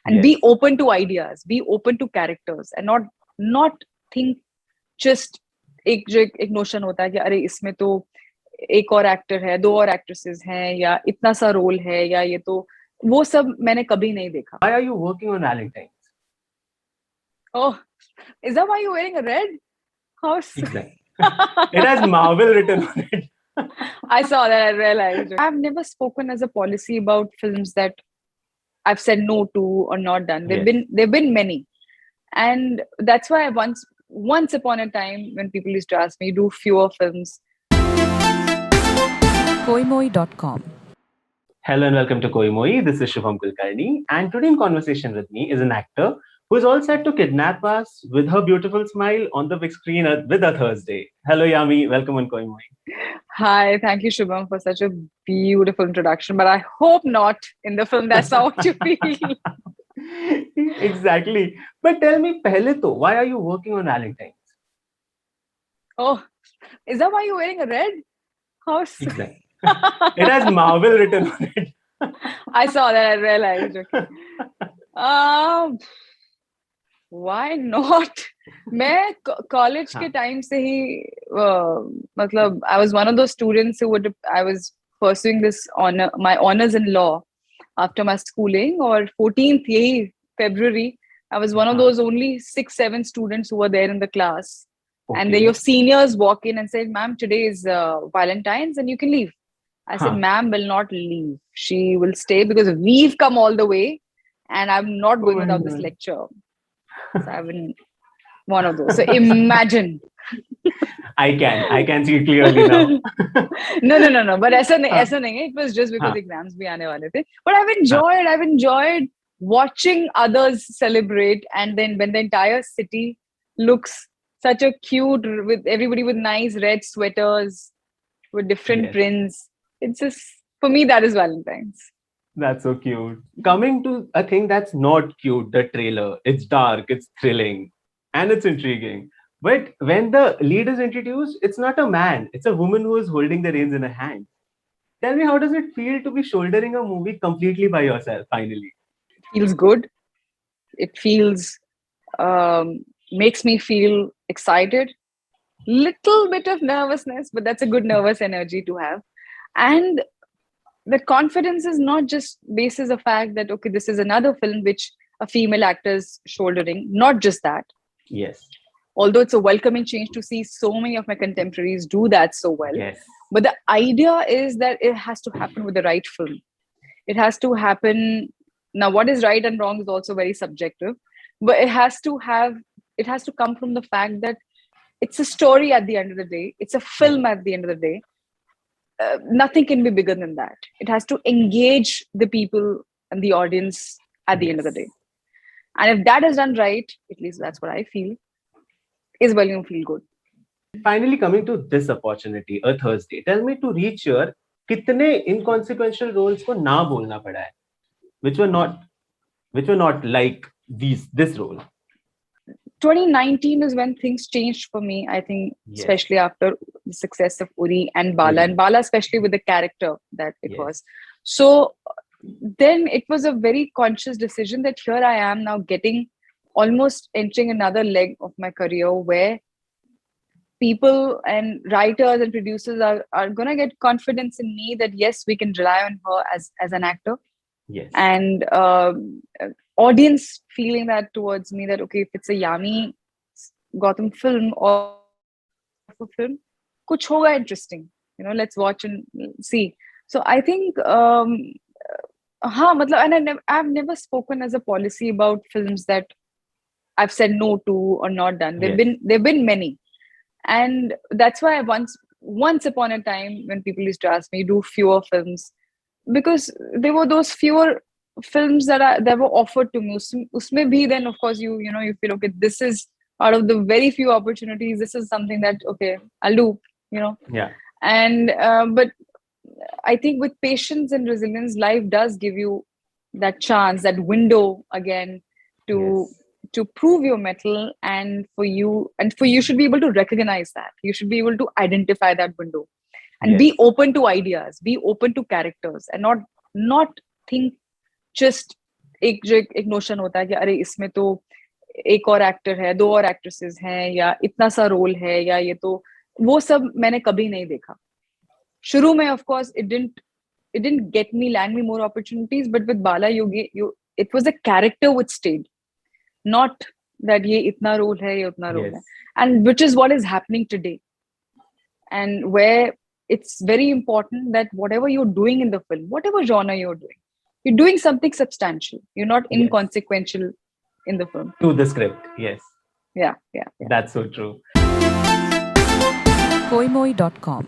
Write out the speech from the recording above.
and Yes. be open to ideas, be open to characters, and not think just एक जो एक notion होता है कि अरे इसमें तो एक और एक्टर है, दो और एक्ट्रेसेस हैं, या इतना सा रोल है, या ये तो वो सब मैंने कभी नहीं देखा. Why are you working on Valentine? Oh, is that why you're wearing a red? How Exactly. It has Marvel written on it. I saw that, I realized. I've never spoken as a policy about films that I've said no to or not done. There've been many. And that's why once upon a time, when people used to ask me, do fewer films. Koimoi.com. Hello and welcome to Koimoi. This is Shubham Kulkarni, and today in conversation with me is an actor who is all set to kidnap us with her beautiful smile on the big screen with a Thursday. Hello, Yami. Welcome on Koimoi. Hi, thank you, Shubham, for such a beautiful introduction. But I hope not in the film. That's not what you feel. Exactly. But tell me, pehle to, why are you working on Valentine's? Oh, is that why you're wearing a red? How Exactly. It has Marvel written on it. I saw that, I realized. Okay. Why not? मैं college के time से ही मतलब I was one of those students I was pursuing my honors in law after my schooling, or 14th February. I was one of those only 6-7 students who were there in the class. Okay. And then your seniors walk in and say, "Ma'am, today is Valentine's and you can leave." I said, "Ma'am will not leave. She will stay because we've come all the way and I'm not going without this lecture." So I've been one of those. So imagine. I can see clearly now. No. But ऐसा नहीं है. It was just because exams भी आने वाले थे. But I've enjoyed watching others celebrate, and then when the entire city looks such a cute, with everybody with nice red sweaters with different prints. It's just, for me, that is Valentine's. That's so cute. Coming to a thing that's not cute, the trailer. It's dark, it's thrilling, and it's intriguing. But when the lead is introduced, it's not a man. It's a woman who is holding the reins in her hand. Tell me, how does it feel to be shouldering a movie completely by yourself, finally? It feels good. It feels, makes me feel excited. Little bit of nervousness, but that's a good nervous energy to have. And the confidence is not just basis the fact that, okay, this is another film which a female actor is shouldering. Not just that. Yes. Although it's a welcoming change to see so many of my contemporaries do that so well. Yes. But the idea is that it has to happen with the right film. It has to happen. Now, what is right and wrong is also very subjective. But it has to come from the fact that it's a story at the end of the day. It's a film at the end of the day. Nothing can be bigger than that. It has to engage the people and the audience at the end of the day. And if that is done right, at least that's what I feel, is when you feel good. Finally, coming to this opportunity, a Thursday. Tell me, to reach here, kitne inconsequential roles ko na bolna pada hai, which were not like this role. 2019 is when things changed for me, I think, especially after the success of Uri and Bala, and Bala especially with the character that it was. So then it was a very conscious decision that here I am now almost entering another leg of my career where people and writers and producers are going to get confidence in me that yes, we can rely on her as an actor. Yes. And audience feeling that towards me, that okay, if it's a Yami Gautam film or a film, kuch hoga interesting, let's watch and see. So I think and I've never spoken as a policy about films that I've said no to or not done. There've been many. And that's why once upon a time, when people used to ask me, do fewer films, because there were those fewer films that were offered to me. Usme bhi, then of course you feel, okay, this is out of the very few opportunities, this is something that, okay, I'll do, And but I think with patience and resilience, life does give you that chance, that window again to prove your mettle, and for you should be able to recognize that. You should be able to identify that window and be open to ideas, be open to characters, and not think just एक notion होता है कि अरे इसमें तो एक और actor है, 2 और एक्ट्रेसेस हैं, या इतना सा रोल है, या ये तो, वो सब मैंने कभी नहीं देखा. शुरू में of course it didn't get me land me more opportunities, but with Bala it was a character which stayed, not that ye itna role hai, ye utna role hai. Yes. And which is what is happening today, and where it's very important that whatever you're doing in the film, whatever genre you're doing something substantial. You're not Yes. inconsequential in the film. To the script. Yes. Yeah. That's so true. Koimoi.com